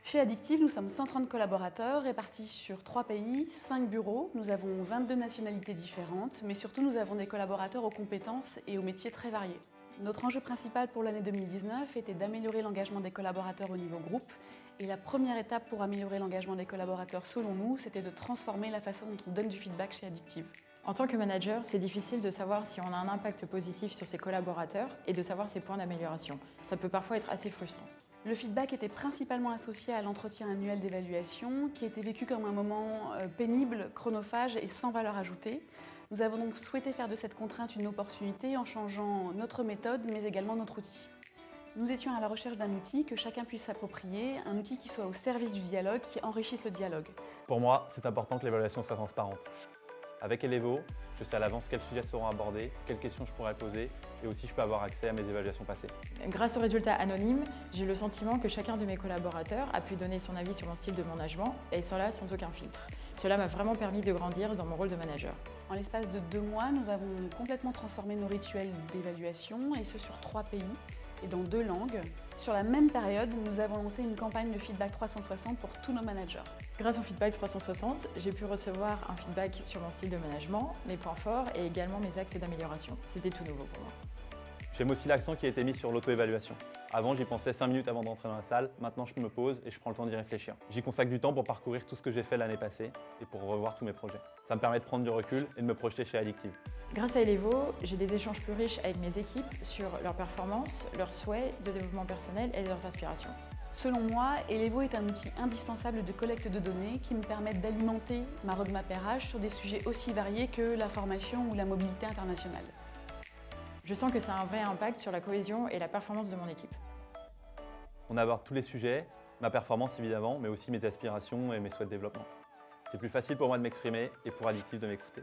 Chez Addictive, nous sommes 130 collaborateurs répartis sur 3 pays, 5 bureaux. Nous avons 22 nationalités différentes, mais surtout nous avons des collaborateurs aux compétences et aux métiers très variés. Notre enjeu principal pour l'année 2019 était d'améliorer l'engagement des collaborateurs au niveau groupe. Et la première étape pour améliorer l'engagement des collaborateurs, selon nous, c'était de transformer la façon dont on donne du feedback chez Addictive. En tant que manager, c'est difficile de savoir si on a un impact positif sur ses collaborateurs et de savoir ses points d'amélioration. Ça peut parfois être assez frustrant. Le feedback était principalement associé à l'entretien annuel d'évaluation, qui était vécu comme un moment pénible, chronophage et sans valeur ajoutée. Nous avons donc souhaité faire de cette contrainte une opportunité en changeant notre méthode, mais également notre outil. Nous étions à la recherche d'un outil que chacun puisse s'approprier, un outil qui soit au service du dialogue, qui enrichisse le dialogue. Pour moi, c'est important que l'évaluation soit transparente. Avec Elevo, je sais à l'avance quels sujets seront abordés, quelles questions je pourrai poser et aussi je peux avoir accès à mes évaluations passées. Grâce aux résultats anonymes, j'ai le sentiment que chacun de mes collaborateurs a pu donner son avis sur mon style de management et cela sans aucun filtre. Cela m'a vraiment permis de grandir dans mon rôle de manager. En l'espace de 2 mois, nous avons complètement transformé nos rituels d'évaluation et ce sur 3 pays et dans 2 langues. Sur la même période, nous avons lancé une campagne de feedback 360 pour tous nos managers. Grâce au feedback 360, j'ai pu recevoir un feedback sur mon style de management, mes points forts et également mes axes d'amélioration. C'était tout nouveau pour moi. J'aime aussi l'accent qui a été mis sur l'auto-évaluation. Avant, j'y pensais 5 minutes avant d'entrer dans la salle. Maintenant, je me pose et je prends le temps d'y réfléchir. J'y consacre du temps pour parcourir tout ce que j'ai fait l'année passée et pour revoir tous mes projets. Ça me permet de prendre du recul et de me projeter chez Addictive. Grâce à Elevo, j'ai des échanges plus riches avec mes équipes sur leurs performances, leurs souhaits de développement personnel et leurs aspirations. Selon moi, Elevo est un outil indispensable de collecte de données qui me permettent d'alimenter ma roadmap RH sur des sujets aussi variés que la formation ou la mobilité internationale. Je sens que ça a un vrai impact sur la cohésion et la performance de mon équipe. On aborde tous les sujets, ma performance évidemment, mais aussi mes aspirations et mes souhaits de développement. C'est plus facile pour moi de m'exprimer et pour Addictive de m'écouter.